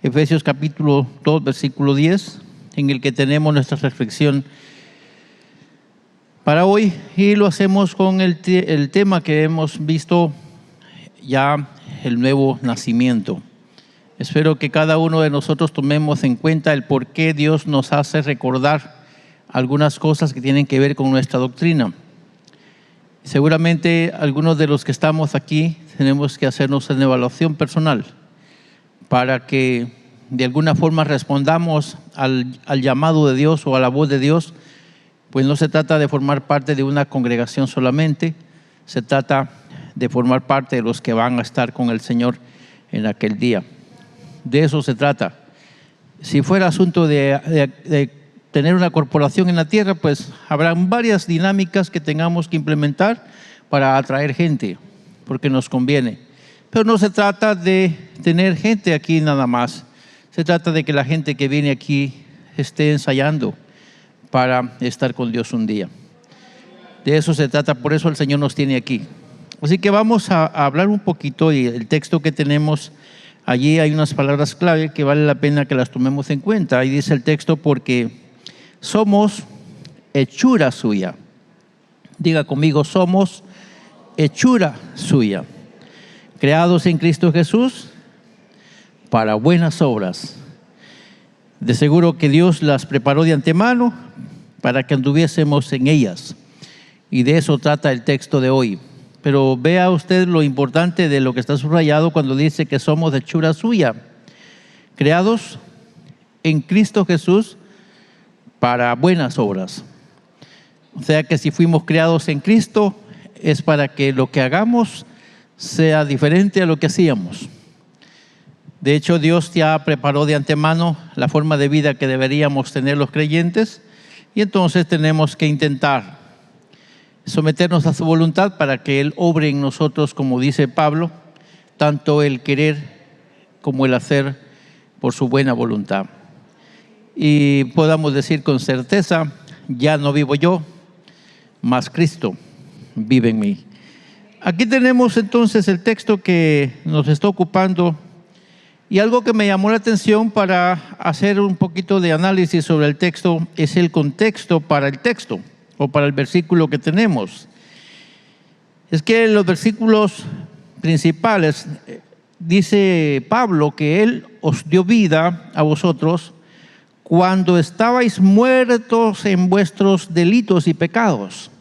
Efesios capítulo 2, versículo 10, en el que tenemos nuestra reflexión para hoy, y lo hacemos con el tema que hemos visto ya, el nuevo nacimiento. Espero que cada uno de nosotros tomemos en cuenta el por qué Dios nos hace recordar algunas cosas que tienen que ver con nuestra doctrina. Seguramente algunos de los que estamos aquí tenemos que hacernos una evaluación personal para que de alguna forma respondamos al llamado de Dios o a la voz de Dios. Pues no se trata de formar parte de una congregación solamente, se trata de formar parte de los que van a estar con el Señor en aquel día. De eso se trata. Si fuera asunto de tener una corporación en la tierra, pues habrán varias dinámicas que tengamos que implementar para atraer gente, porque nos conviene. Pero no se trata de tener gente aquí nada más. Se trata de que la gente que viene aquí esté ensayando para estar con Dios un día. De eso se trata, por eso el Señor nos tiene aquí. Así que vamos a hablar un poquito, y el texto que tenemos allí hay unas palabras clave que vale la pena que las tomemos en cuenta. Ahí dice el texto: porque somos hechura suya. Diga conmigo: somos hechura suya, creados en Cristo Jesús para buenas obras. De seguro que Dios las preparó de antemano para que anduviésemos en ellas. Y de eso trata el texto de hoy. Pero vea usted lo importante de lo que está subrayado cuando dice que somos hechura suya, creados en Cristo Jesús para buenas obras. O sea que si fuimos creados en Cristo, es para que lo que hagamos sea diferente a lo que hacíamos. De hecho, Dios ya preparó de antemano la forma de vida que deberíamos tener los creyentes, y entonces tenemos que intentar someternos a su voluntad para que Él obre en nosotros, como dice Pablo, tanto el querer como el hacer por su buena voluntad. Y podamos decir con certeza: ya no vivo yo, mas Cristo vive en mí. Aquí tenemos entonces el texto que nos está ocupando, y algo que me llamó la atención para hacer un poquito de análisis sobre el texto es el contexto para el texto o para el versículo que tenemos. Es que en los versículos principales dice Pablo que Él os dio vida a vosotros cuando estabais muertos en vuestros delitos y pecados.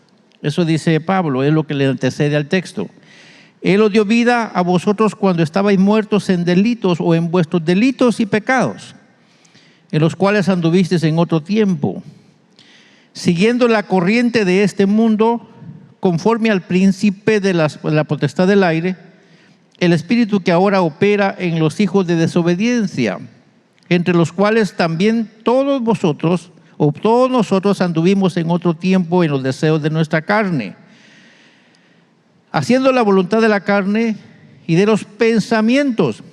Eso dice Pablo, es lo que le antecede al texto. Él os dio vida a vosotros cuando estabais muertos en delitos o en vuestros delitos y pecados, en los cuales anduvisteis en otro tiempo, siguiendo la corriente de este mundo, conforme al príncipe de la potestad del aire, el espíritu que ahora opera en los hijos de desobediencia, entre los cuales también todos vosotros o todos nosotros anduvimos en otro tiempo en los deseos de nuestra carne, haciendo la voluntad de la carne y de los pensamientos.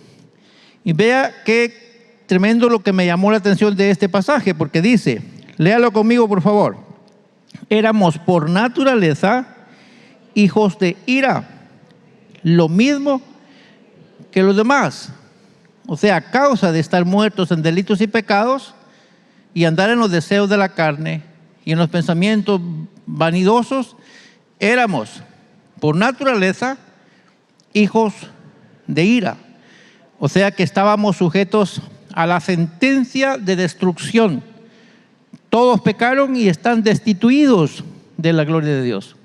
Y vea qué tremendo lo que me llamó la atención de este pasaje, porque dice, léalo conmigo por favor: éramos por naturaleza hijos de ira, lo mismo que los demás. O sea, a causa de estar muertos en delitos y pecados y andar en los deseos de la carne y en los pensamientos vanidosos, éramos por naturaleza hijos de ira. O sea que estábamos sujetos a la sentencia de destrucción. Todos pecaron y están destituidos de la gloria de Dios.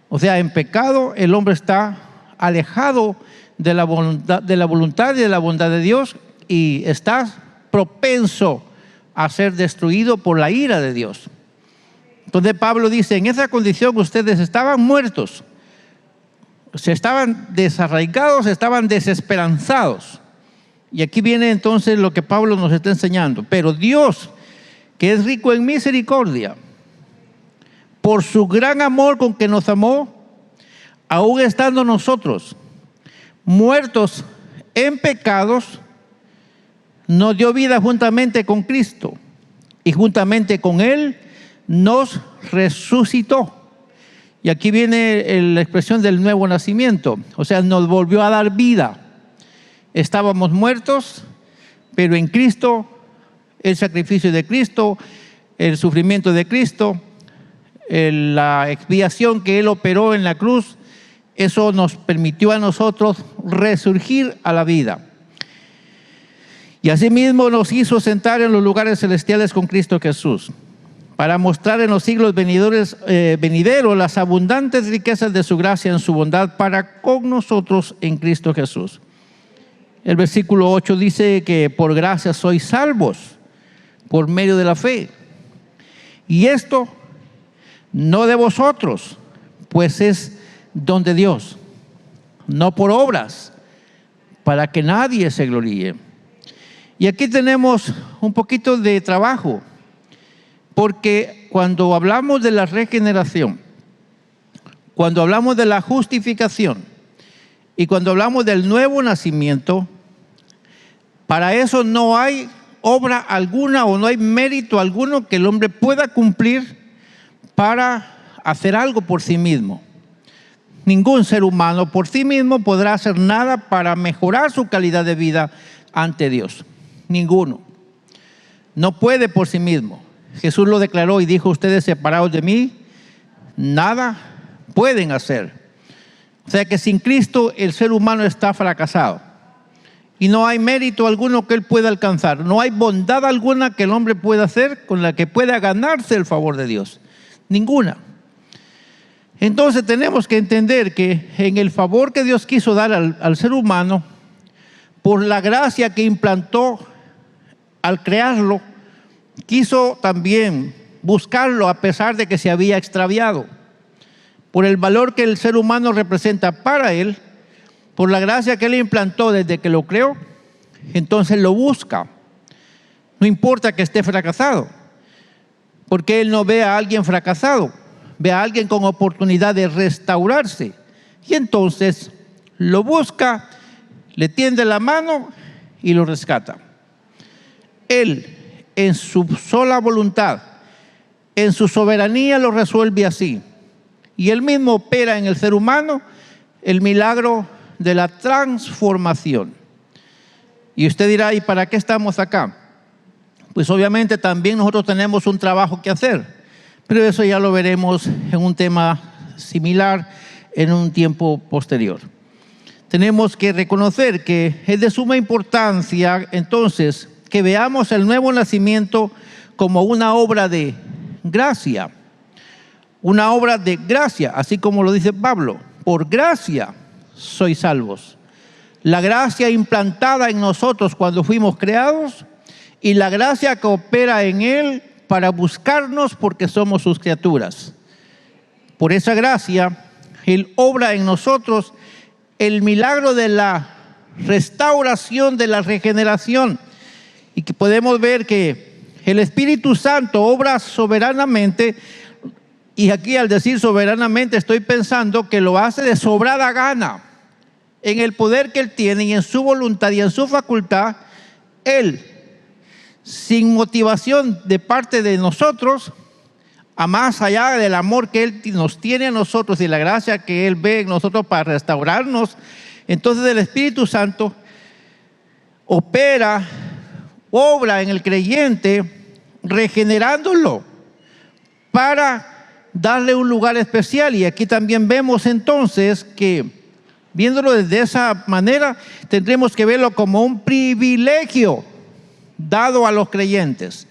O sea, en pecado el hombre está alejado de la voluntad y de la bondad de Dios, y está propenso a ser destruido por la ira de Dios. Entonces Pablo dice: en esa condición ustedes estaban muertos, se estaban desarraigados, estaban desesperanzados. Y aquí viene entonces lo que Pablo nos está enseñando. Pero Dios, que es rico en misericordia, por su gran amor con que nos amó, aún estando nosotros muertos en pecados, nos dio vida juntamente con Cristo, y juntamente con Él nos resucitó. Y aquí viene la expresión del nuevo nacimiento, o sea, nos volvió a dar vida. Estábamos muertos, pero en Cristo, el sacrificio de Cristo, el sufrimiento de Cristo, la expiación que Él operó en la cruz, eso nos permitió a nosotros resurgir a la vida. Y asimismo nos hizo sentar en los lugares celestiales con Cristo Jesús, para mostrar en los siglos venideros las abundantes riquezas de su gracia en su bondad para con nosotros en Cristo Jesús. El versículo 8 dice que por gracia sois salvos por medio de la fe. Y esto no de vosotros, pues es don de Dios, no por obras, para que nadie se gloríe. Y aquí tenemos un poquito de trabajo, porque cuando hablamos de la regeneración, cuando hablamos de la justificación y cuando hablamos del nuevo nacimiento, para eso no hay obra alguna o no hay mérito alguno que el hombre pueda cumplir para hacer algo por sí mismo. Ningún ser humano por sí mismo podrá hacer nada para mejorar su calidad de vida ante Dios. Ninguno. No puede por sí mismo. Jesús lo declaró y dijo: ustedes separados de mí, nada pueden hacer. O sea que sin Cristo el ser humano está fracasado. Y no hay mérito alguno que él pueda alcanzar. No hay bondad alguna que el hombre pueda hacer con la que pueda ganarse el favor de Dios. Ninguna. Entonces tenemos que entender que en el favor que Dios quiso dar al ser humano, por la gracia que implantó al crearlo, quiso también buscarlo a pesar de que se había extraviado. Por el valor que el ser humano representa para él, por la gracia que él implantó desde que lo creó, entonces lo busca. No importa que esté fracasado, porque él no ve a alguien fracasado, ve a alguien con oportunidad de restaurarse. Y entonces lo busca, le tiende la mano y lo rescata. Él, en su sola voluntad, en su soberanía, lo resuelve así. Y él mismo opera en el ser humano el milagro de la transformación. Y usted dirá: ¿y para qué estamos acá? Pues obviamente también nosotros tenemos un trabajo que hacer, pero eso ya lo veremos en un tema similar en un tiempo posterior. Tenemos que reconocer que es de suma importancia entonces que veamos el nuevo nacimiento como una obra de gracia. Una obra de gracia, así como lo dice Pablo: por gracia sois salvos. La gracia implantada en nosotros cuando fuimos creados y la gracia que opera en Él para buscarnos porque somos sus criaturas. Por esa gracia, Él obra en nosotros el milagro de la restauración, de la regeneración. Y que podemos ver que el Espíritu Santo obra soberanamente. Y aquí, al decir soberanamente, estoy pensando que lo hace de sobrada gana, en el poder que Él tiene y en su voluntad y en su facultad. Él, sin motivación de parte de nosotros, a más allá del amor que Él nos tiene a nosotros y la gracia que Él ve en nosotros para restaurarnos, entonces el Espíritu Santo obra en el creyente, regenerándolo para darle un lugar especial. Y aquí también vemos entonces que, viéndolo desde esa manera, tendremos que verlo como un privilegio dado a los creyentes.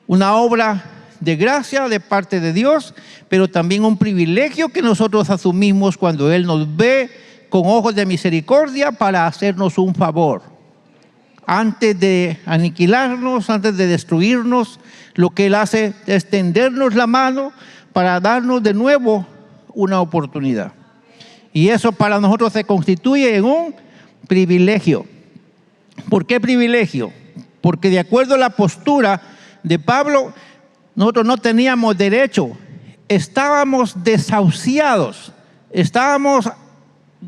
Una obra de gracia de parte de Dios, pero también un privilegio que nosotros asumimos cuando Él nos ve con ojos de misericordia para hacernos un favor. Antes de aniquilarnos, antes de destruirnos, lo que Él hace es tendernos la mano para darnos de nuevo una oportunidad. Y eso para nosotros se constituye en un privilegio. ¿Por qué privilegio? Porque de acuerdo a la postura de Pablo, nosotros no teníamos derecho, estábamos desahuciados, estábamos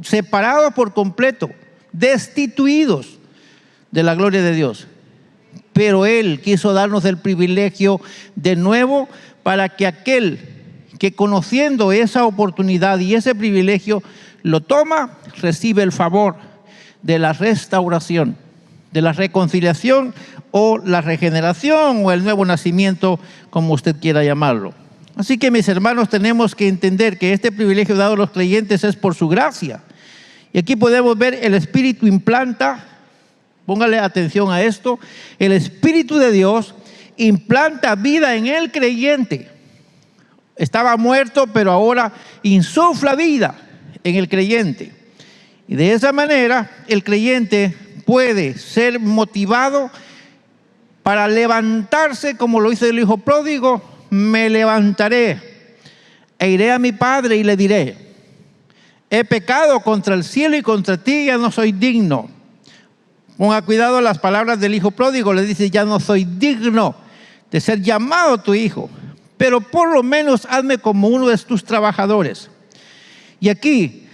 separados por completo, destituidos de la gloria de Dios. Pero Él quiso darnos el privilegio de nuevo para que aquel que, conociendo esa oportunidad y ese privilegio, lo toma, recibe el favor de la restauración, de la reconciliación o la regeneración o el nuevo nacimiento, como usted quiera llamarlo. Así que, mis hermanos, tenemos que entender que este privilegio dado a los creyentes es por su gracia. Y aquí podemos ver el Espíritu implanta, póngale atención a esto, el Espíritu de Dios implanta vida en el creyente. Estaba muerto, pero ahora insufla vida en el creyente. Y de esa manera el creyente puede ser motivado para levantarse, como lo hizo el hijo pródigo. Me levantaré e iré a mi padre y le diré: he pecado contra el cielo y contra ti, ya no soy digno. Ponga cuidado a las palabras del hijo pródigo, le dice: ya no soy digno de ser llamado tu hijo, pero por lo menos hazme como uno de tus trabajadores. Y aquí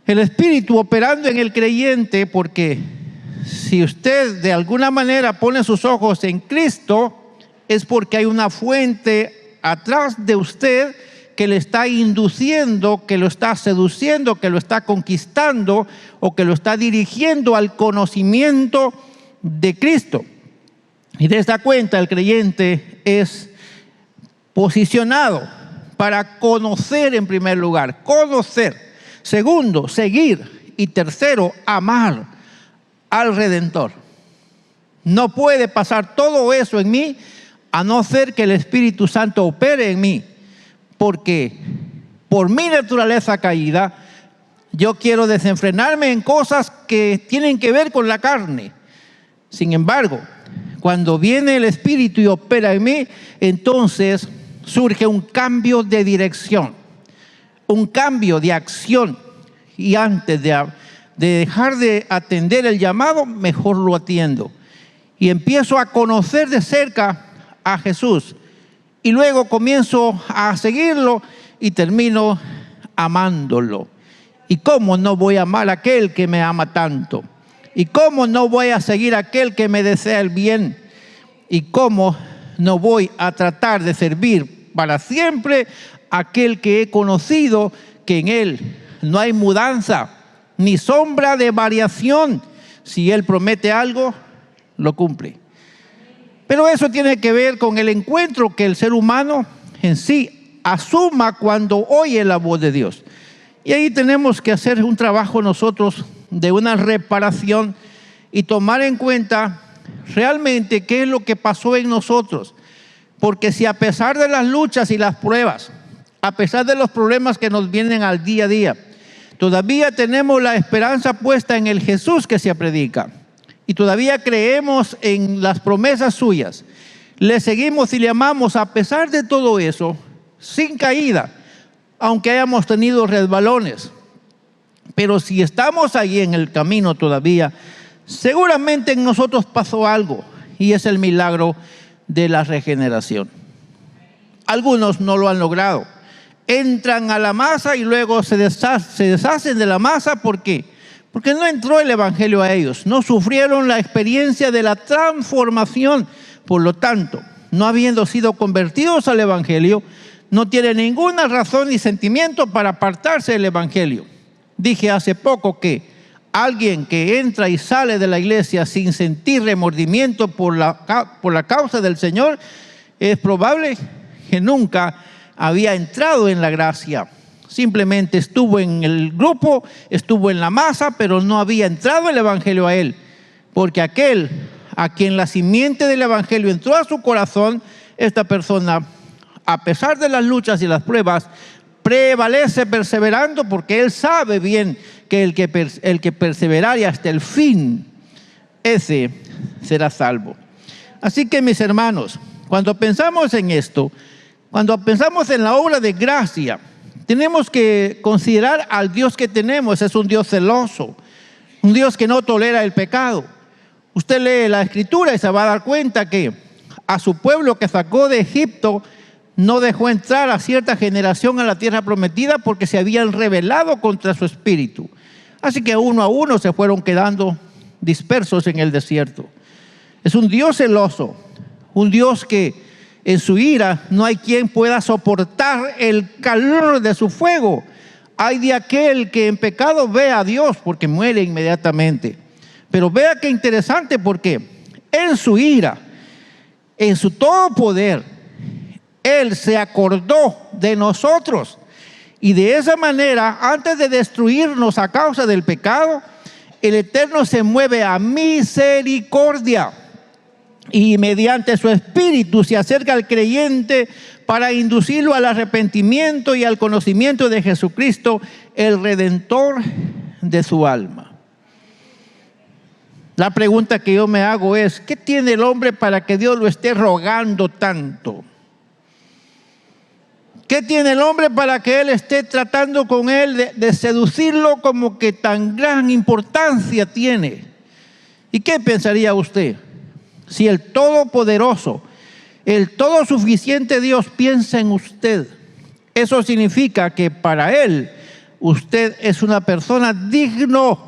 el Espíritu operando en el creyente, porque si usted de alguna manera pone sus ojos en Cristo, es porque hay una fuente atrás de usted que le está induciendo, que lo está seduciendo, que lo está conquistando o que lo está dirigiendo al conocimiento de Cristo. Y de esta cuenta el creyente es posicionado para conocer en primer lugar, conocer. Segundo, seguir. Y tercero, amar al Redentor. No puede pasar todo eso en mí a no ser que el Espíritu Santo opere en mí, porque por mi naturaleza caída yo quiero desenfrenarme en cosas que tienen que ver con la carne. Sin embargo, cuando viene el Espíritu y opera en mí, entonces surge un cambio de dirección, un cambio de acción, y antes de dejar de atender el llamado, mejor lo atiendo y empiezo a conocer de cerca a Jesús, y luego comienzo a seguirlo y termino amándolo. ¿Y cómo no voy a amar a aquel que me ama tanto? ¿Y cómo no voy a seguir a aquel que me desea el bien? ¿Y cómo no voy a tratar de servir para siempre a aquel que he conocido, que en él no hay mudanza ni sombra de variación? Si él promete algo, lo cumple. Pero eso tiene que ver con el encuentro que el ser humano en sí asuma cuando oye la voz de Dios. Y ahí tenemos que hacer un trabajo nosotros de una reparación y tomar en cuenta realmente qué es lo que pasó en nosotros. Porque si a pesar de las luchas y las pruebas, a pesar de los problemas que nos vienen al día a día, todavía tenemos la esperanza puesta en el Jesús que se predica, y todavía creemos en las promesas suyas, le seguimos y le amamos a pesar de todo eso, sin caída, aunque hayamos tenido resbalones. Pero si estamos ahí en el camino todavía, seguramente en nosotros pasó algo, y es el milagro de la regeneración. Algunos no lo han logrado. Entran a la masa y luego se deshacen de la masa. ¿Por qué? Porque no entró el Evangelio a ellos. No sufrieron la experiencia de la transformación. Por lo tanto, no habiendo sido convertidos al Evangelio, no tienen ninguna razón ni sentimiento para apartarse del Evangelio. Dije hace poco que alguien que entra y sale de la iglesia sin sentir remordimiento por la causa del Señor, es probable que nunca había entrado en la gracia. Simplemente estuvo en el grupo, estuvo en la masa, pero no había entrado el Evangelio a él. Porque aquel a quien la simiente del Evangelio entró a su corazón, esta persona, a pesar de las luchas y las pruebas, prevalece perseverando, porque él sabe bien que el que perseverare hasta el fin, ese será salvo. Así que, mis hermanos, cuando pensamos en esto, cuando pensamos en la obra de gracia, tenemos que considerar al Dios que tenemos. Es un Dios celoso, un Dios que no tolera el pecado. Usted lee la Escritura y se va a dar cuenta que a su pueblo que sacó de Egipto no dejó entrar a cierta generación a la tierra prometida porque se habían rebelado contra su espíritu. Así que uno a uno se fueron quedando dispersos en el desierto. Es un Dios celoso, un Dios que en su ira no hay quien pueda soportar el calor de su fuego. Ay de aquel que en pecado ve a Dios, porque muere inmediatamente. Pero vea qué interesante, porque en su ira, en su todo poder, Él se acordó de nosotros. Y de esa manera, antes de destruirnos a causa del pecado, el Eterno se mueve a misericordia y mediante su Espíritu se acerca al creyente para inducirlo al arrepentimiento y al conocimiento de Jesucristo, el Redentor de su alma. La pregunta que yo me hago es, ¿qué tiene el hombre para que Dios lo esté rogando tanto? ¿Qué tiene el hombre para que Él esté tratando con él de seducirlo, como que tan gran importancia tiene? ¿Y qué pensaría usted si el Todopoderoso, el todo suficiente Dios piensa en usted? Eso significa que para Él usted es una persona digno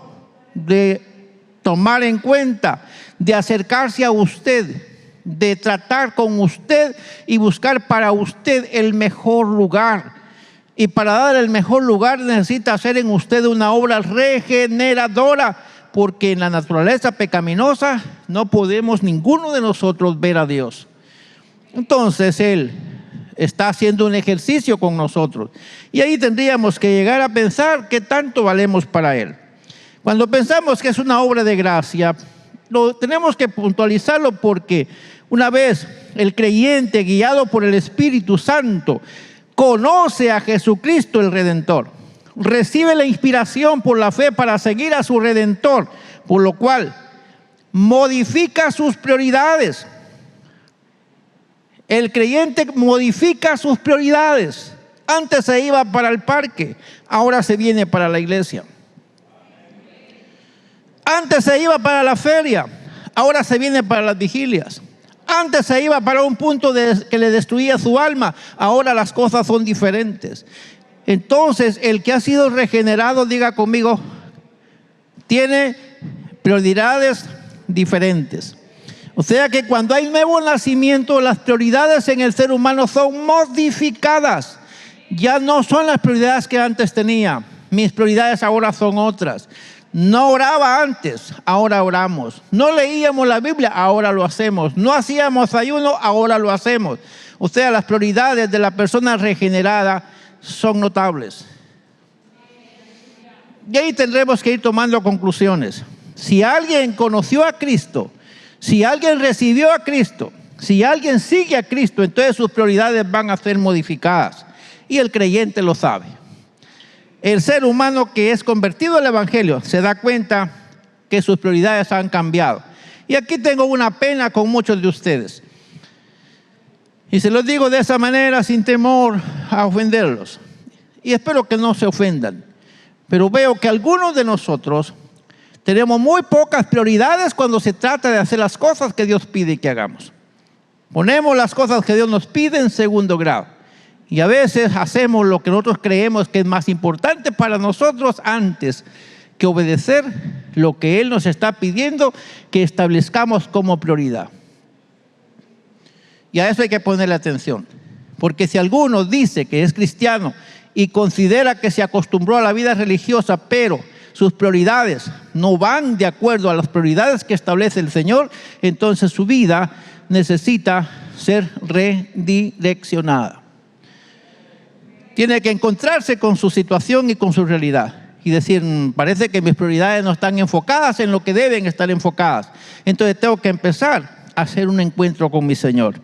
de tomar en cuenta, de acercarse a usted, de tratar con usted y buscar para usted el mejor lugar. Y para dar el mejor lugar necesita hacer en usted una obra regeneradora, porque en la naturaleza pecaminosa no podemos ninguno de nosotros ver a Dios. Entonces Él está haciendo un ejercicio con nosotros, y ahí tendríamos que llegar a pensar qué tanto valemos para Él. Cuando pensamos que es una obra de gracia, tenemos que puntualizarlo, porque una vez el creyente, guiado por el Espíritu Santo, conoce a Jesucristo el Redentor, recibe la inspiración por la fe para seguir a su Redentor, por lo cual modifica sus prioridades. El creyente modifica sus prioridades. Antes se iba para el parque, ahora se viene para la iglesia. Antes se iba para la feria, ahora se viene para las vigilias. Antes se iba para un punto que le destruía su alma, ahora las cosas son diferentes. Entonces, el que ha sido regenerado, diga conmigo, tiene prioridades diferentes. O sea que cuando hay nuevo nacimiento, las prioridades en el ser humano son modificadas. Ya no son las prioridades que antes tenía. Mis prioridades ahora son otras. No oraba antes, ahora oramos. No leíamos la Biblia, ahora lo hacemos. No hacíamos ayuno, ahora lo hacemos. O sea, las prioridades de la persona regenerada son notables. Y ahí tendremos que ir tomando conclusiones. Si alguien conoció a Cristo, si alguien recibió a Cristo, si alguien sigue a Cristo, entonces sus prioridades van a ser modificadas. Y el creyente lo sabe. El ser humano que es convertido al Evangelio se da cuenta que sus prioridades han cambiado. Y aquí tengo una pena con muchos de ustedes. Y se los digo de esa manera sin temor a ofenderlos. Y espero que no se ofendan. Pero veo que algunos de nosotros tenemos muy pocas prioridades cuando se trata de hacer las cosas que Dios pide que hagamos. Ponemos las cosas que Dios nos pide en segundo grado. Y a veces hacemos lo que nosotros creemos que es más importante para nosotros antes que obedecer lo que Él nos está pidiendo que establezcamos como prioridad. Y a eso hay que ponerle atención. Porque si alguno dice que es cristiano y considera que se acostumbró a la vida religiosa, pero sus prioridades no van de acuerdo a las prioridades que establece el Señor, entonces su vida necesita ser redireccionada. Tiene que encontrarse con su situación y con su realidad y decir, parece que mis prioridades no están enfocadas en lo que deben estar enfocadas. Entonces tengo que empezar a hacer un encuentro con mi Señor.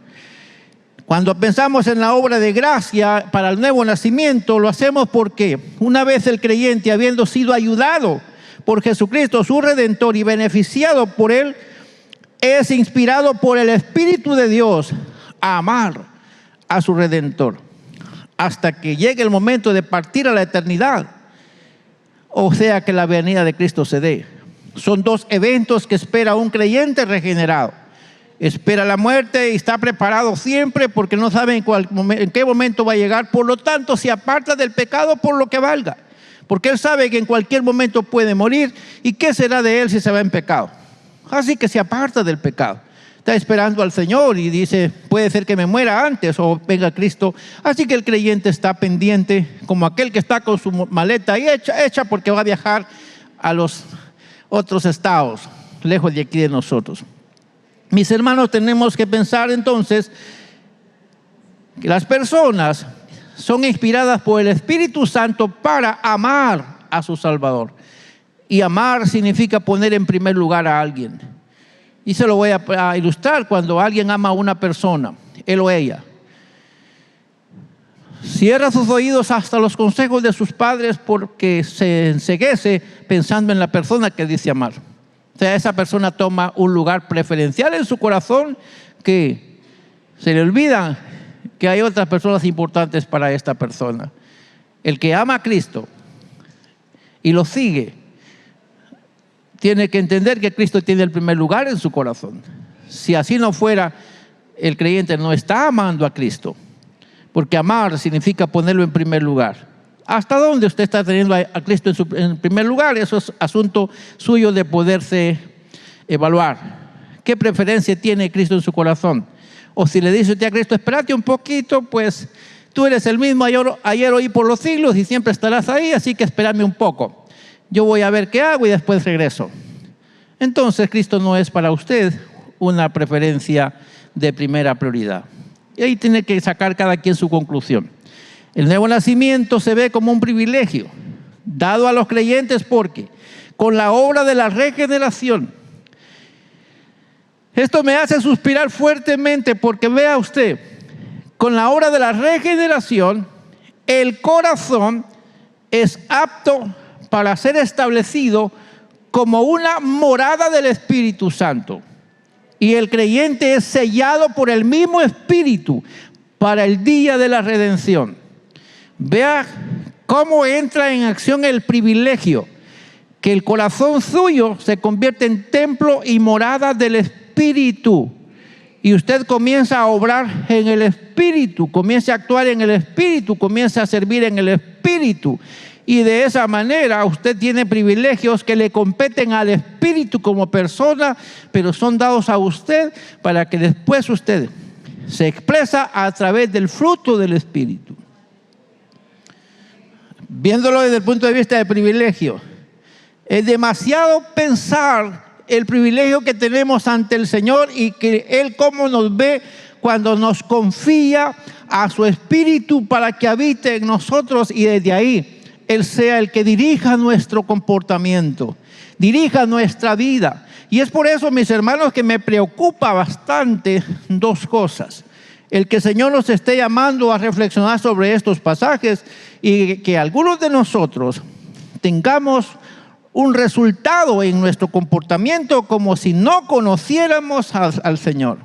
Cuando pensamos en la obra de gracia para el nuevo nacimiento, lo hacemos porque una vez el creyente, habiendo sido ayudado por Jesucristo, su Redentor, y beneficiado por Él, es inspirado por el Espíritu de Dios a amar a su Redentor, hasta que llegue el momento de partir a la eternidad, o sea que la venida de Cristo se dé. Son dos eventos que espera un creyente regenerado. Espera la muerte y está preparado siempre, porque no sabe en qué momento va a llegar. Por lo tanto, se aparta del pecado por lo que valga, porque él sabe que en cualquier momento puede morir. ¿Y qué será de él si se va en pecado? Así que se aparta del pecado. Está esperando al Señor y dice, puede ser que me muera antes o venga Cristo. Así que el creyente está pendiente, como aquel que está con su maleta ahí hecha porque va a viajar a los otros estados. lejos de aquí de nosotros. Mis hermanos, tenemos que pensar entonces que las personas son inspiradas por el Espíritu Santo para amar a su Salvador. Y amar significa poner en primer lugar a alguien. Y se lo voy a ilustrar cuando alguien ama a una persona, él o ella. Cierra sus oídos hasta los consejos de sus padres porque se enceguece pensando en la persona que dice amar. O sea, esa persona toma un lugar preferencial en su corazón que se le olvida que hay otras personas importantes para esta persona. El que ama a Cristo y lo sigue, tiene que entender que Cristo tiene el primer lugar en su corazón. Si así no fuera, el creyente no está amando a Cristo. Porque amar significa ponerlo en primer lugar. ¿Hasta dónde usted está teniendo a Cristo en primer lugar? Eso es asunto suyo de poderse evaluar. ¿Qué preferencia tiene Cristo en su corazón? O si le dice usted a Cristo, espérate un poquito, pues tú eres el mismo ayer, hoy, por los siglos y siempre estarás ahí, así que espérame un poco. Yo voy a ver qué hago y después regreso. Entonces Cristo no es para usted una preferencia de primera prioridad. Y ahí tiene que sacar cada quien su conclusión. El nuevo nacimiento se ve como un privilegio dado a los creyentes porque con la obra de la regeneración, esto me hace suspirar fuertemente porque vea usted, con la obra de la regeneración, el corazón es apto para ser establecido como una morada del Espíritu Santo. Y el creyente es sellado por el mismo Espíritu para el día de la redención. Vea cómo entra en acción el privilegio, que el corazón suyo se convierte en templo y morada del Espíritu. Y usted comienza a obrar en el Espíritu, comienza a actuar en el Espíritu, comienza a servir en el Espíritu. Y de esa manera usted tiene privilegios que le competen al Espíritu como persona, pero son dados a usted para que después usted se expresa a través del fruto del Espíritu. Viéndolo desde el punto de vista del privilegio, es demasiado pensar el privilegio que tenemos ante el Señor y que Él cómo nos ve cuando nos confía a su Espíritu para que habite en nosotros y desde ahí Él sea el que dirija nuestro comportamiento, dirija nuestra vida. Y es por eso, mis hermanos, que me preocupa bastante dos cosas. El que el Señor nos esté llamando a reflexionar sobre estos pasajes y que algunos de nosotros tengamos un resultado en nuestro comportamiento como si no conociéramos al Señor.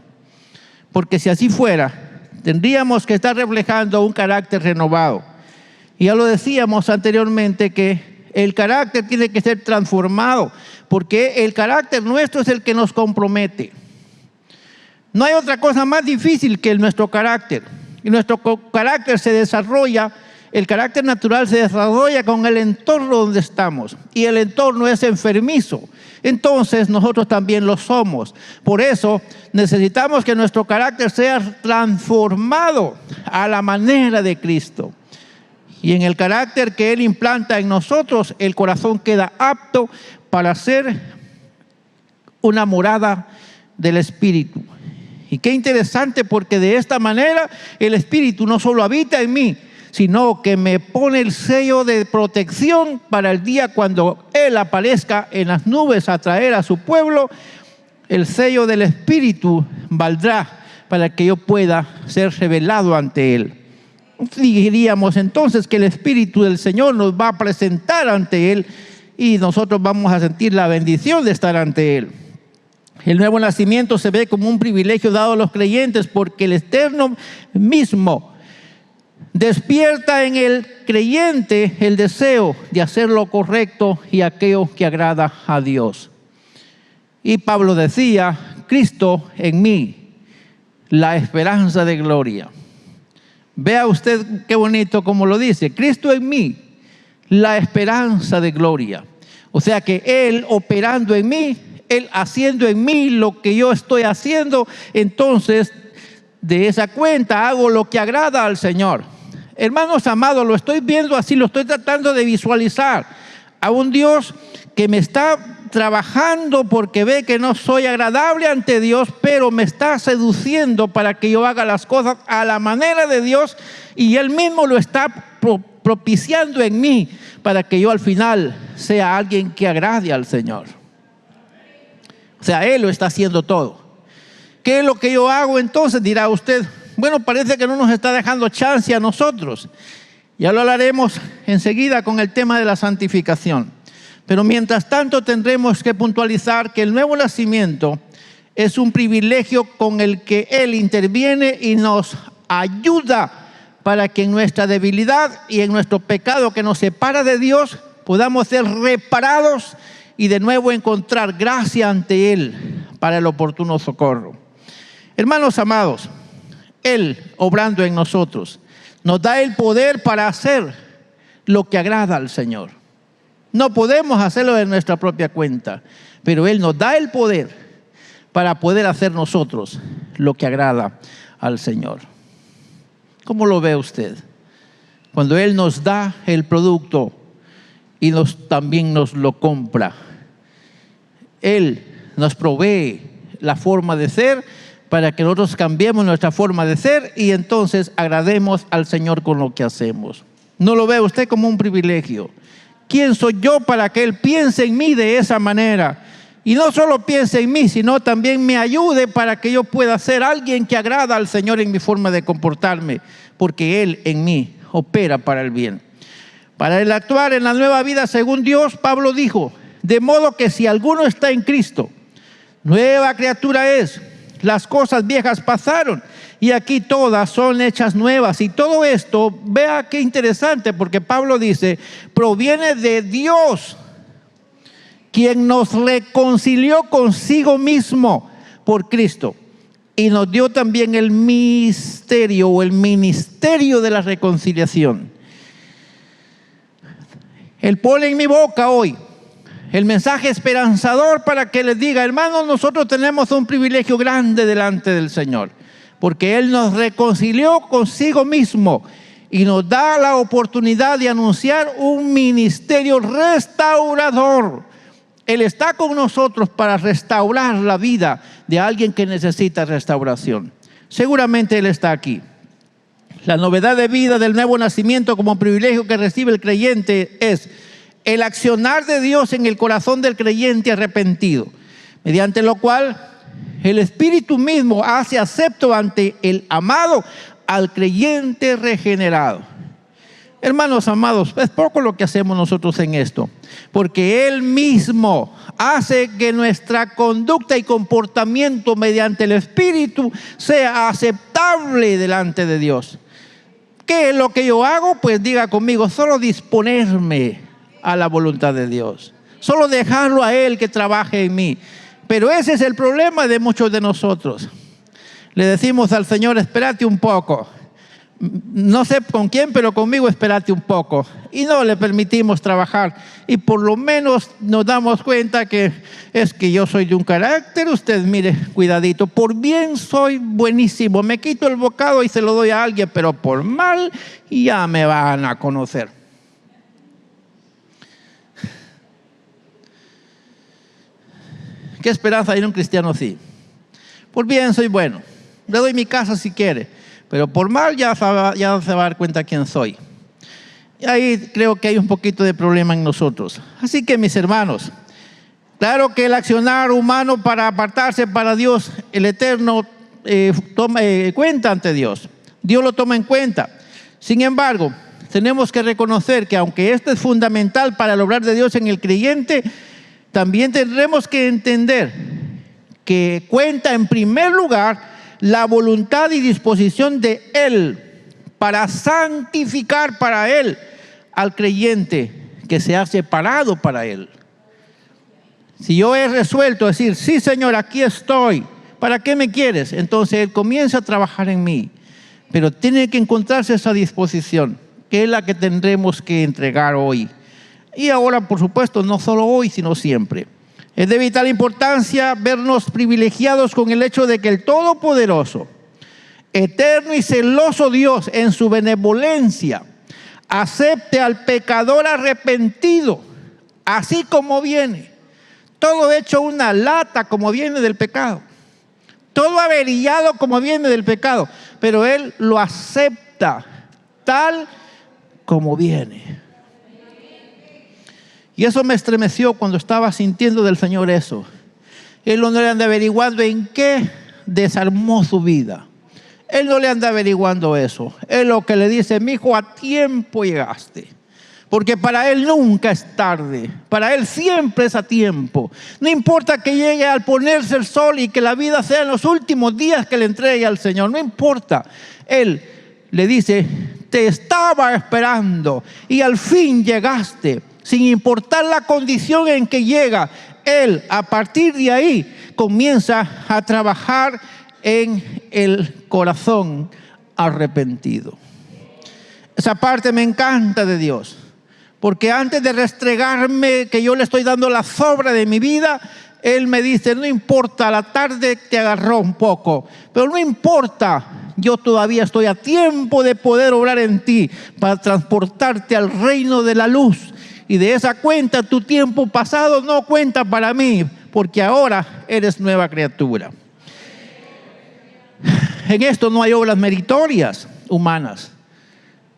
Porque si así fuera, tendríamos que estar reflejando un carácter renovado. Y ya lo decíamos anteriormente que el carácter tiene que ser transformado, porque el carácter nuestro es el que nos compromete. No hay otra cosa más difícil que nuestro carácter. Y nuestro carácter se desarrolla, el carácter natural se desarrolla con el entorno donde estamos. Y el entorno es enfermizo. Entonces nosotros también lo somos. Por eso necesitamos que nuestro carácter sea transformado a la manera de Cristo. Y en el carácter que Él implanta en nosotros, el corazón queda apto para ser una morada del Espíritu. Y qué interesante, porque de esta manera el Espíritu no solo habita en mí, sino que me pone el sello de protección para el día cuando Él aparezca en las nubes a traer a su pueblo. El sello del Espíritu valdrá para que yo pueda ser revelado ante Él. Diríamos entonces que el Espíritu del Señor nos va a presentar ante Él y nosotros vamos a sentir la bendición de estar ante Él. El nuevo nacimiento se ve como un privilegio dado a los creyentes porque el Eterno mismo despierta en el creyente el deseo de hacer lo correcto y aquello que agrada a Dios. Y Pablo decía, Cristo en mí, la esperanza de gloria. Vea usted qué bonito como lo dice, Cristo en mí, la esperanza de gloria. O sea que Él operando en mí, Él haciendo en mí lo que yo estoy haciendo, entonces de esa cuenta hago lo que agrada al Señor. Hermanos amados, lo estoy viendo así, lo estoy tratando de visualizar a un Dios que me está trabajando porque ve que no soy agradable ante Dios, pero me está seduciendo para que yo haga las cosas a la manera de Dios, y Él mismo lo está propiciando en mí para que yo al final sea alguien que agrade al Señor. O sea, Él lo está haciendo todo. ¿Qué es lo que yo hago entonces? Dirá usted. Bueno, parece que no nos está dejando chance a nosotros. Ya lo hablaremos enseguida con el tema de la santificación. Pero mientras tanto tendremos que puntualizar que el nuevo nacimiento es un privilegio con el que Él interviene y nos ayuda para que en nuestra debilidad y en nuestro pecado que nos separa de Dios podamos ser reparados y de nuevo encontrar gracia ante Él para el oportuno socorro. Hermanos amados, Él obrando en nosotros nos da el poder para hacer lo que agrada al Señor. No podemos hacerlo de nuestra propia cuenta, pero Él nos da el poder para poder hacer nosotros lo que agrada al Señor. ¿Cómo lo ve usted? Cuando Él nos da el producto y también nos lo compra. Él nos provee la forma de ser para que nosotros cambiemos nuestra forma de ser y entonces agrademos al Señor con lo que hacemos. ¿No lo ve usted como un privilegio? ¿Quién soy yo para que Él piense en mí de esa manera? Y no solo piense en mí, sino también me ayude para que yo pueda ser alguien que agrada al Señor en mi forma de comportarme, porque Él en mí opera para el bien. Para el actuar en la nueva vida según Dios, Pablo dijo, de modo que si alguno está en Cristo, nueva criatura es. Las cosas viejas pasaron y aquí todas son hechas nuevas. Y todo esto, vea qué interesante, porque Pablo dice, proviene de Dios, quien nos reconcilió consigo mismo por Cristo y nos dio también el misterio o el ministerio de la reconciliación. Él pone en mi boca hoy el mensaje esperanzador para que les diga, hermanos, nosotros tenemos un privilegio grande delante del Señor, porque Él nos reconcilió consigo mismo y nos da la oportunidad de anunciar un ministerio restaurador. Él está con nosotros para restaurar la vida de alguien que necesita restauración. Seguramente Él está aquí. La novedad de vida del nuevo nacimiento como privilegio que recibe el creyente es el accionar de Dios en el corazón del creyente arrepentido, mediante lo cual el Espíritu mismo hace acepto ante el amado al creyente regenerado. Hermanos amados, es poco lo que hacemos nosotros en esto, porque Él mismo hace que nuestra conducta y comportamiento mediante el Espíritu sea aceptable delante de Dios. ¿Qué es lo que yo hago? Pues diga conmigo, solo disponerme a la voluntad de Dios, solo dejarlo a Él que trabaje en mí. Pero ese es el problema de muchos de nosotros. Le decimos al Señor, espérate un poco. No sé con quién, pero conmigo espérate un poco. Y no le permitimos trabajar. Y por lo menos nos damos cuenta que es que yo soy de un carácter. Usted mire, cuidadito. Por bien soy buenísimo. Me quito el bocado y se lo doy a alguien, pero por mal ya me van a conocer. ¿Qué esperanza hay en un cristiano así? Por bien soy bueno. Le doy mi casa si quiere. Pero por mal ya se va a dar cuenta quién soy. Y ahí creo que hay un poquito de problema en nosotros. Así que mis hermanos, claro que el accionar humano para apartarse para Dios, el Eterno, toma cuenta ante Dios. Dios lo toma en cuenta. Sin embargo, tenemos que reconocer que aunque esto es fundamental para el obrar de Dios en el creyente, también tendremos que entender que cuenta en primer lugar la voluntad y disposición de Él para santificar para Él al creyente que se ha separado para Él. Si yo he resuelto decir, sí Señor, aquí estoy, ¿para qué me quieres? Entonces Él comienza a trabajar en mí, pero tiene que encontrarse esa disposición, que es la que tendremos que entregar hoy. Y ahora, por supuesto, no solo hoy, sino siempre. Es de vital importancia vernos privilegiados con el hecho de que el Todopoderoso, eterno y celoso Dios en su benevolencia acepte al pecador arrepentido, así como viene, todo hecho una lata como viene del pecado, todo averillado como viene del pecado, pero Él lo acepta tal como viene. Y eso me estremeció cuando estaba sintiendo del Señor eso. Él no le anda averiguando en qué desarmó su vida. Él no le anda averiguando eso. Él lo que le dice: mi hijo, a tiempo llegaste. Porque para Él nunca es tarde. Para Él siempre es a tiempo. No importa que llegue al ponerse el sol y que la vida sea en los últimos días que le entregue al Señor. No importa. Él le dice: te estaba esperando y al fin llegaste. Sin importar la condición en que llega, Él a partir de ahí comienza a trabajar en el corazón arrepentido. Esa parte me encanta de Dios, porque antes de restregarme que yo le estoy dando la sobra de mi vida, Él me dice: no importa, la tarde te agarró un poco, pero no importa, yo todavía estoy a tiempo de poder obrar en ti para transportarte al reino de la luz. Y de esa cuenta, tu tiempo pasado no cuenta para mí, porque ahora eres nueva criatura. En esto no hay obras meritorias humanas.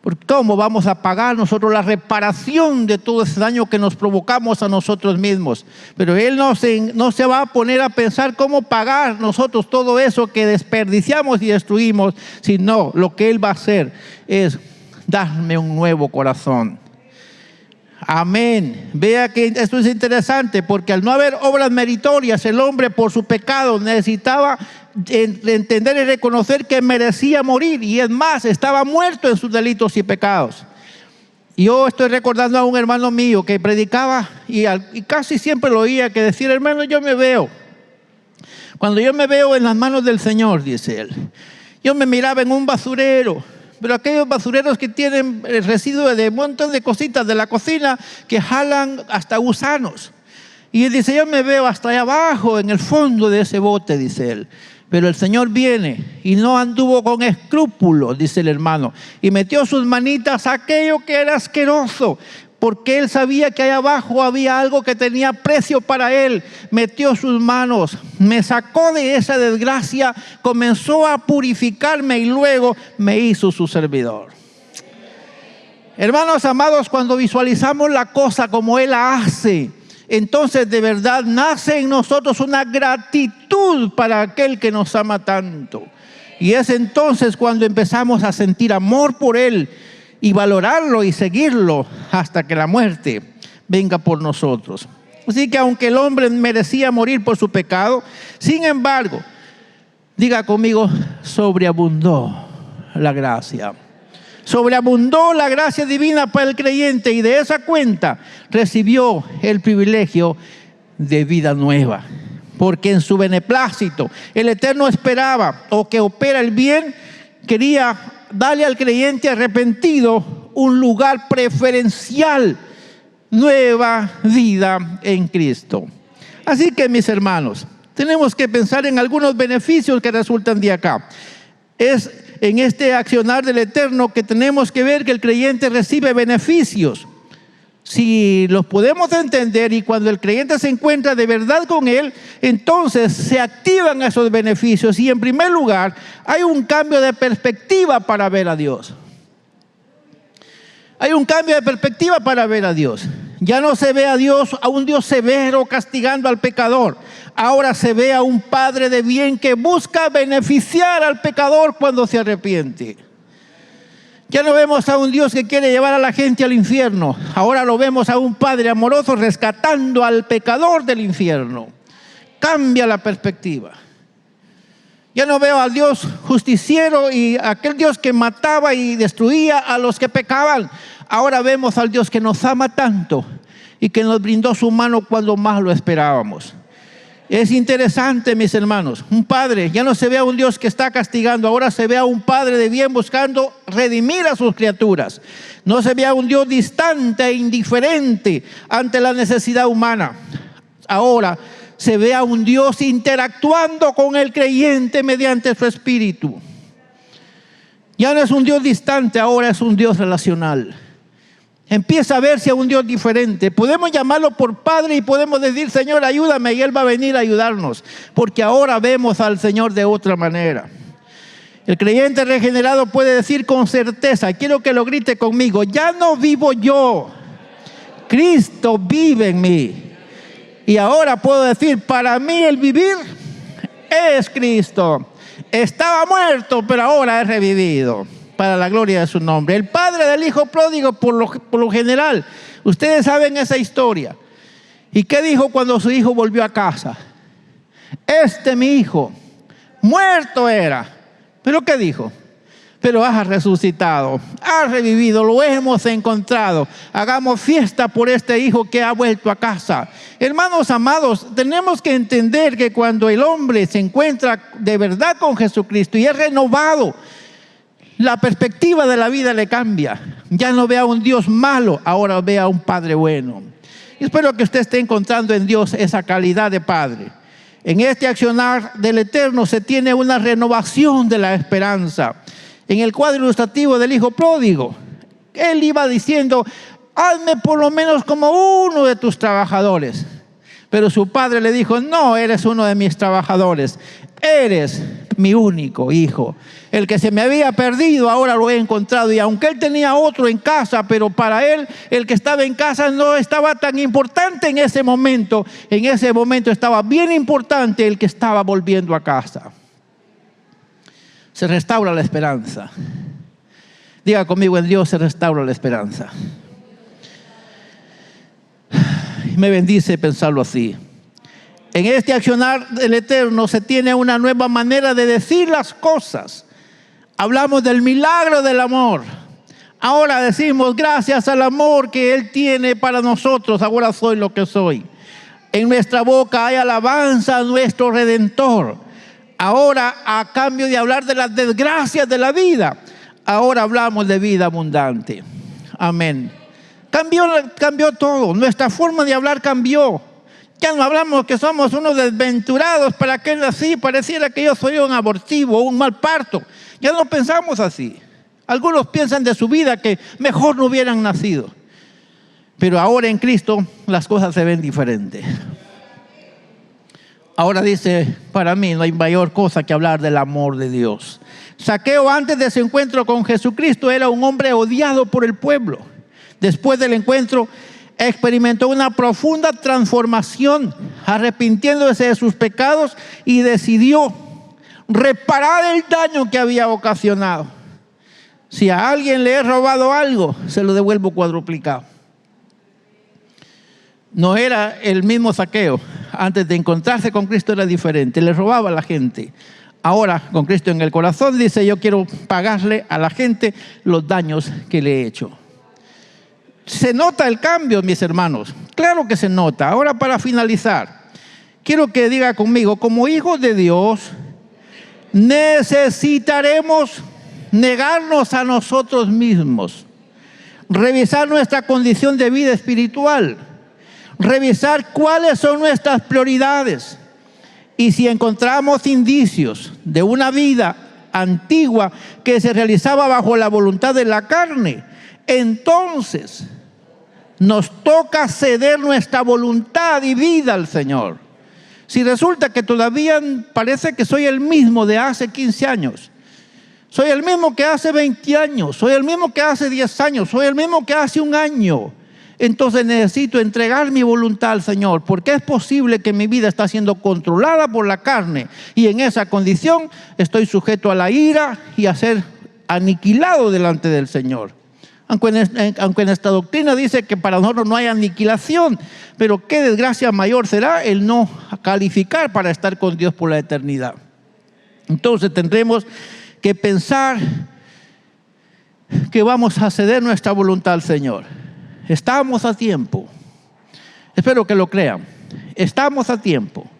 Porque ¿cómo vamos a pagar nosotros la reparación de todo ese daño que nos provocamos a nosotros mismos? Pero Él no se va a poner a pensar cómo pagar nosotros todo eso que desperdiciamos y destruimos, sino lo que Él va a hacer es darme un nuevo corazón. Amén. Vea que esto es interesante, porque al no haber obras meritorias, el hombre por su pecado necesitaba entender y reconocer que merecía morir, y es más, estaba muerto en sus delitos y pecados. Y yo estoy recordando a un hermano mío que predicaba y casi siempre lo oía que decía: hermano, yo me veo, cuando yo me veo en las manos del Señor, dice él, yo me miraba en un basurero, pero aquellos basureros que tienen residuos de un montón de cositas de la cocina que jalan hasta gusanos. Y él dice: yo me veo hasta allá abajo, en el fondo de ese bote, dice él. Pero el Señor viene y no anduvo con escrúpulos, dice el hermano, y metió sus manitas a aquello que era asqueroso, porque Él sabía que allá abajo había algo que tenía precio para Él. Metió sus manos, me sacó de esa desgracia, comenzó a purificarme y luego me hizo su servidor. Hermanos amados, cuando visualizamos la cosa como Él la hace, entonces de verdad nace en nosotros una gratitud para aquel que nos ama tanto. Y es entonces cuando empezamos a sentir amor por Él y valorarlo y seguirlo hasta que la muerte venga por nosotros. Así que aunque el hombre merecía morir por su pecado, sin embargo, diga conmigo: sobreabundó la gracia. Sobreabundó la gracia divina para el creyente, y de esa cuenta recibió el privilegio de vida nueva. Porque en su beneplácito el Eterno esperaba, o que opera el bien, quería darle al creyente arrepentido un lugar preferencial, nueva vida en Cristo. Así que, mis hermanos, tenemos que pensar en algunos beneficios que resultan de acá. Es en este accionar del Eterno que tenemos que ver que el creyente recibe beneficios. Si los podemos entender, y cuando el creyente se encuentra de verdad con Él, entonces se activan esos beneficios. Y en primer lugar, hay un cambio de perspectiva para ver a Dios. Hay un cambio de perspectiva para ver a Dios. Ya no se ve a Dios, a un Dios severo castigando al pecador. Ahora se ve a un Padre de bien que busca beneficiar al pecador cuando se arrepiente. Ya no vemos a un Dios que quiere llevar a la gente al infierno. Ahora lo vemos a un Padre amoroso rescatando al pecador del infierno. Cambia la perspectiva. Ya no veo al Dios justiciero y aquel Dios que mataba y destruía a los que pecaban. Ahora vemos al Dios que nos ama tanto y que nos brindó su mano cuando más lo esperábamos. Es interesante, mis hermanos, un padre, ya no se ve a un Dios que está castigando, ahora se ve a un Padre de bien buscando redimir a sus criaturas. No se ve a un Dios distante e indiferente ante la necesidad humana. Ahora se ve a un Dios interactuando con el creyente mediante su espíritu. Ya no es un Dios distante, ahora es un Dios relacional. Empieza a verse a un Dios diferente. Podemos llamarlo por Padre y podemos decir, Señor, ayúdame, y Él va a venir a ayudarnos, porque ahora vemos al Señor de otra manera. El creyente regenerado puede decir con certeza, quiero que lo grite conmigo, ya no vivo yo, Cristo vive en mí. Y ahora puedo decir, para mí el vivir es Cristo. Estaba muerto, pero ahora he revivido, para la gloria de su nombre. El padre del hijo pródigo, por lo general, ustedes saben esa historia. ¿Y qué dijo cuando su hijo volvió a casa? Mi hijo, muerto era. ¿Pero qué dijo? Pero has resucitado, has revivido, lo hemos encontrado. Hagamos fiesta por este hijo que ha vuelto a casa. Hermanos amados, tenemos que entender que cuando el hombre se encuentra de verdad con Jesucristo y es renovado, la perspectiva de la vida le cambia. Ya no ve a un Dios malo, ahora ve a un Padre bueno. Y espero que usted esté encontrando en Dios esa calidad de Padre. En este accionar del Eterno se tiene una renovación de la esperanza. En el cuadro ilustrativo del hijo pródigo, él iba diciendo, hazme por lo menos como uno de tus trabajadores. Pero su padre le dijo, no eres uno de mis trabajadores, eres mi único hijo. El que se me había perdido ahora lo he encontrado. Y aunque él tenía otro en casa, pero para él el que estaba en casa no estaba tan importante en ese momento. En ese momento estaba bien importante el que estaba volviendo a casa. Se restaura la esperanza. Diga conmigo, en Dios se restaura la esperanza. Me bendice pensarlo así. En este accionar del Eterno se tiene una nueva manera de decir las cosas. Hablamos del milagro del amor. Ahora decimos, gracias al amor que Él tiene para nosotros, ahora soy lo que soy. En nuestra boca hay alabanza a nuestro Redentor. Ahora, a cambio de hablar de las desgracias de la vida, ahora hablamos de vida abundante. Amén. Cambió todo. Nuestra forma de hablar cambió. Ya no hablamos que somos unos desventurados. ¿Para qué nací? Pareciera que yo soy un abortivo, un mal parto. Ya no pensamos así. Algunos piensan de su vida que mejor no hubieran nacido. Pero ahora en Cristo las cosas se ven diferentes. Ahora dice, para mí no hay mayor cosa que hablar del amor de Dios. Zaqueo, antes de su encuentro con Jesucristo, era un hombre odiado por el pueblo. Después del encuentro, experimentó una profunda transformación, arrepintiéndose de sus pecados y decidió reparar el daño que había ocasionado. Si a alguien le he robado algo, se lo devuelvo cuadruplicado. No era el mismo Zaqueo. Antes de encontrarse con Cristo era diferente. Le robaba a la gente. Ahora, con Cristo en el corazón, dice, yo quiero pagarle a la gente los daños que le he hecho. ¿Se nota el cambio, mis hermanos? Claro que se nota. Ahora, para finalizar, quiero que diga conmigo, como hijos de Dios, necesitaremos negarnos a nosotros mismos, revisar nuestra condición de vida espiritual, revisar cuáles son nuestras prioridades. Y si encontramos indicios de una vida antigua que se realizaba bajo la voluntad de la carne, entonces nos toca ceder nuestra voluntad y vida al Señor. Si resulta que todavía parece que soy el mismo de hace 15 años, soy el mismo que hace 20 años, soy el mismo que hace 10 años, soy el mismo que hace un año, entonces necesito entregar mi voluntad al Señor, porque es posible que mi vida está siendo controlada por la carne y en esa condición estoy sujeto a la ira y a ser aniquilado delante del Señor. Aunque en esta doctrina dice que para nosotros no hay aniquilación, pero qué desgracia mayor será el no calificar para estar con Dios por la eternidad. Entonces tendremos que pensar que vamos a ceder nuestra voluntad al Señor. Estamos a tiempo. Espero que lo crean. Estamos a tiempo.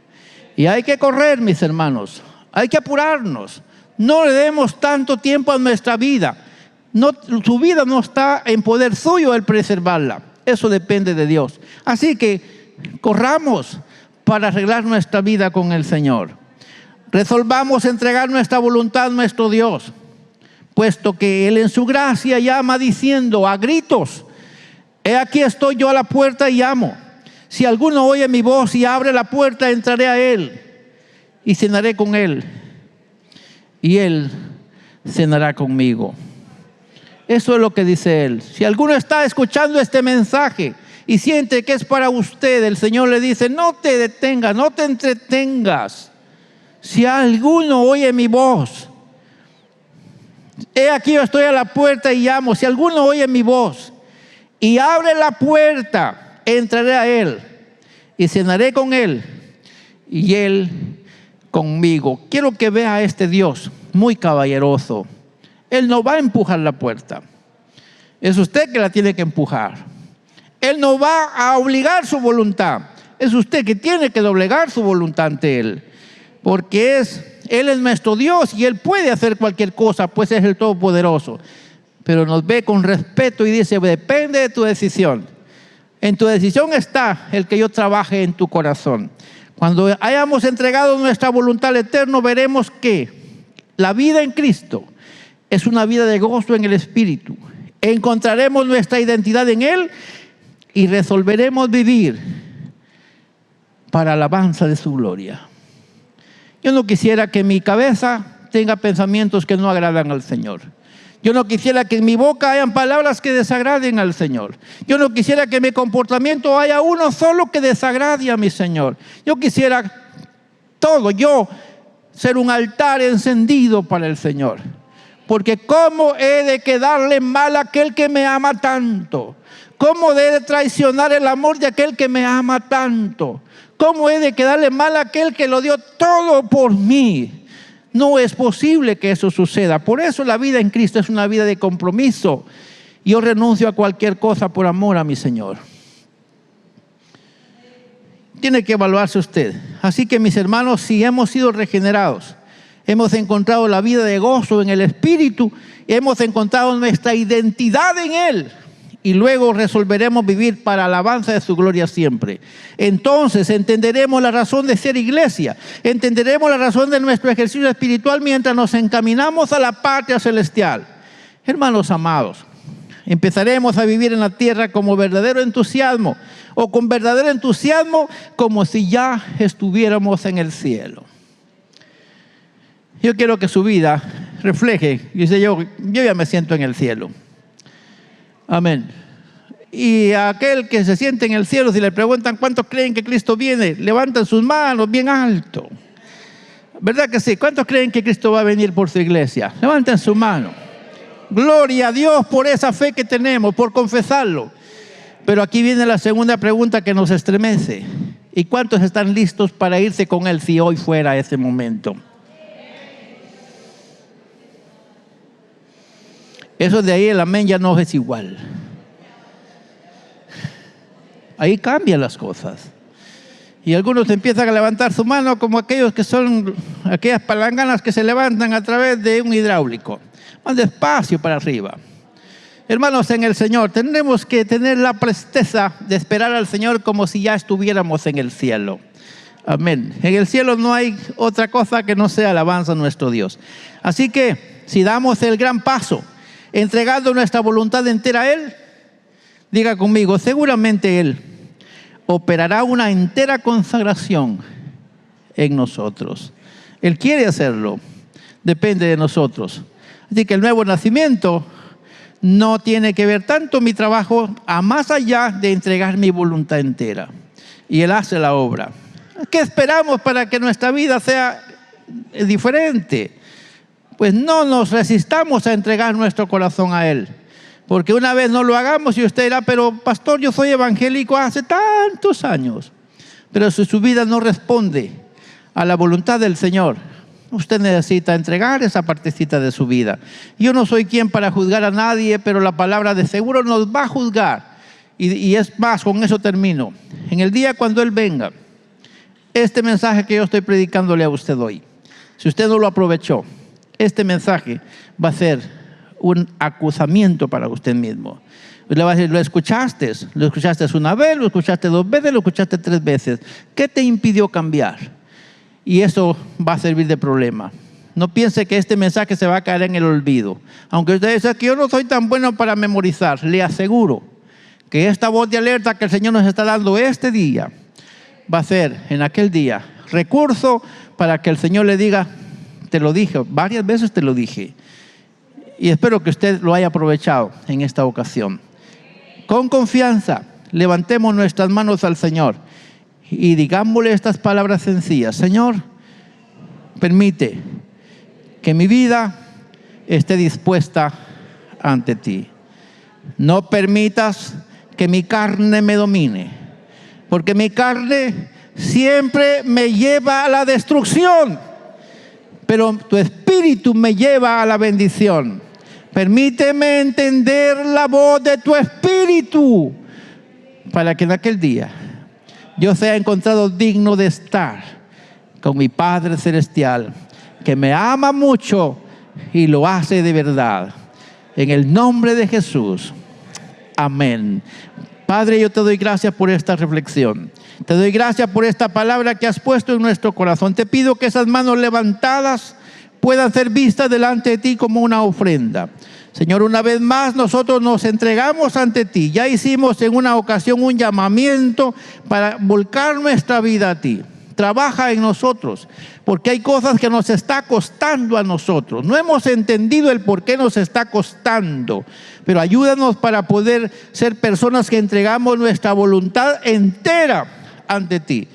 Y hay que correr, mis hermanos. Hay que apurarnos. No le demos tanto tiempo a nuestra vida. No, su vida no está en poder suyo el preservarla. Eso depende de Dios. Así que corramos para arreglar nuestra vida con el Señor. Resolvamos entregar nuestra voluntad a nuestro Dios, puesto que Él en su gracia llama diciendo a gritos, He aquí estoy yo a la puerta y llamo. Si alguno oye mi voz y abre la puerta, entraré a él y cenaré con él, y él cenará conmigo. Eso es lo que dice él. Si alguno está escuchando este mensaje y siente que es para usted, el Señor le dice: no te detengas, no te entretengas. Si alguno oye mi voz, he aquí yo estoy a la puerta y llamo. Si alguno oye mi voz y abre la puerta, entraré a él y cenaré con él y él conmigo. Quiero que vea a este Dios muy caballeroso. Él no va a empujar la puerta. Es usted que la tiene que empujar. Él no va a obligar su voluntad. Es usted que tiene que doblegar su voluntad ante Él. Porque Él es nuestro Dios y Él puede hacer cualquier cosa, pues es el Todopoderoso. Pero nos ve con respeto y dice: depende de tu decisión. En tu decisión está el que yo trabaje en tu corazón. Cuando hayamos entregado nuestra voluntad al Eterno, veremos que la vida en Cristo es una vida de gozo en el Espíritu. Encontraremos nuestra identidad en Él y resolveremos vivir para alabanza de su gloria. Yo no quisiera que mi cabeza tenga pensamientos que no agradan al Señor. Yo no quisiera que en mi boca hayan palabras que desagraden al Señor. Yo no quisiera que en mi comportamiento haya uno solo que desagrade a mi Señor. Yo quisiera yo ser un altar encendido para el Señor. Porque ¿cómo he de quedarle mal a aquel que me ama tanto? ¿Cómo he de traicionar el amor de aquel que me ama tanto? ¿Cómo he de quedarle mal a aquel que lo dio todo por mí? No es posible que eso suceda. Por eso la vida en Cristo es una vida de compromiso. Yo renuncio a cualquier cosa por amor a mi Señor. Tiene que evaluarse usted. Así que, mis hermanos, si hemos sido regenerados, hemos encontrado la vida de gozo en el Espíritu, hemos encontrado nuestra identidad en Él, y luego resolveremos vivir para alabanza de su gloria siempre. Entonces entenderemos la razón de ser iglesia, entenderemos la razón de nuestro ejercicio espiritual mientras nos encaminamos a la patria celestial. Hermanos amados, empezaremos a vivir en la tierra como verdadero entusiasmo, o con verdadero entusiasmo, como si ya estuviéramos en el cielo. Yo quiero que su vida refleje, dice yo ya me siento en el cielo. Amén. Y a aquel que se siente en el cielo, si le preguntan cuántos creen que Cristo viene, levantan sus manos bien alto. ¿Verdad que sí? ¿Cuántos creen que Cristo va a venir por su iglesia? Levanten su mano. Gloria a Dios por esa fe que tenemos, por confesarlo. Pero aquí viene la segunda pregunta que nos estremece. ¿Y cuántos están listos para irse con Él si hoy fuera ese momento? Eso de ahí, el amén ya no es igual. Ahí cambian las cosas. Y algunos empiezan a levantar su mano como aquellos que son aquellas palanganas que se levantan a través de un hidráulico. Más despacio para arriba. Hermanos en el Señor, tendremos que tener la presteza de esperar al Señor como si ya estuviéramos en el cielo. Amén. En el cielo no hay otra cosa que no sea alabanza a nuestro Dios. Así que si damos el gran paso, entregando nuestra voluntad entera a Él, diga conmigo, seguramente Él operará una entera consagración en nosotros. Él quiere hacerlo, depende de nosotros. Así que el nuevo nacimiento no tiene que ver tanto mi trabajo a más allá de entregar mi voluntad entera. Y Él hace la obra. ¿Qué esperamos para que nuestra vida sea diferente? Pues no nos resistamos a entregar nuestro corazón a Él. Porque una vez no lo hagamos y usted dirá, pero pastor, yo soy evangélico hace tantos años. Pero si su vida no responde a la voluntad del Señor, usted necesita entregar esa partecita de su vida. Yo no soy quien para juzgar a nadie, pero la palabra de seguro nos va a juzgar. Y es más, con eso termino. En el día cuando Él venga, este mensaje que yo estoy predicándole a usted hoy, si usted no lo aprovechó, este mensaje va a ser un acusamiento para usted mismo. Le va a decir, ¿lo escuchaste? ¿Lo escuchaste una vez? ¿Lo escuchaste 2 veces? ¿Lo escuchaste 3 veces? ¿Qué te impidió cambiar? Y eso va a servir de problema. No piense que este mensaje se va a caer en el olvido. Aunque usted dice que yo no soy tan bueno para memorizar, le aseguro que esta voz de alerta que el Señor nos está dando este día va a ser en aquel día recurso para que el Señor le diga: te lo dije, varias veces te lo dije. Y espero que usted lo haya aprovechado en esta ocasión. Con confianza, levantemos nuestras manos al Señor y digámosle estas palabras sencillas: Señor, permite que mi vida esté dispuesta ante ti. No permitas que mi carne me domine, porque mi carne siempre me lleva a la destrucción, pero tu espíritu me lleva a la bendición. Permíteme entender la voz de tu espíritu, para que en aquel día yo sea encontrado digno de estar con mi Padre Celestial, que me ama mucho y lo hace de verdad. En el nombre de Jesús. Amén. Padre, yo te doy gracias por esta reflexión. Te doy gracias por esta palabra que has puesto en nuestro corazón. Te pido que esas manos levantadas puedan ser vistas delante de ti como una ofrenda. Señor, una vez más nosotros nos entregamos ante ti. Ya hicimos en una ocasión un llamamiento para volcar nuestra vida a ti. Trabaja en nosotros, porque hay cosas que nos está costando a nosotros. No hemos entendido el por qué nos está costando, pero ayúdanos para poder ser personas que entregamos nuestra voluntad entera ante ti.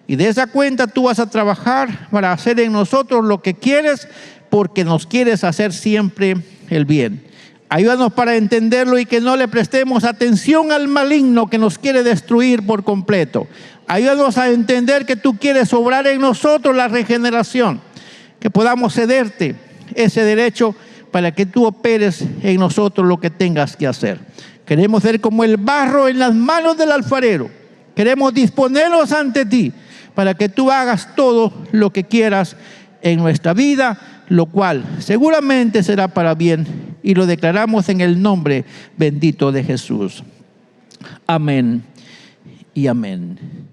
Y de esa cuenta tú vas a trabajar para hacer en nosotros lo que quieres, porque nos quieres hacer siempre el bien. Ayúdanos para entenderlo y que no le prestemos atención al maligno que nos quiere destruir por completo. Ayúdanos a entender que tú quieres obrar en nosotros la regeneración, que podamos cederte ese derecho para que tú operes en nosotros lo que tengas que hacer. Queremos ser como el barro en las manos del alfarero. Queremos disponernos ante ti para que tú hagas todo lo que quieras en nuestra vida, lo cual seguramente será para bien, y lo declaramos en el nombre bendito de Jesús. Amén y amén.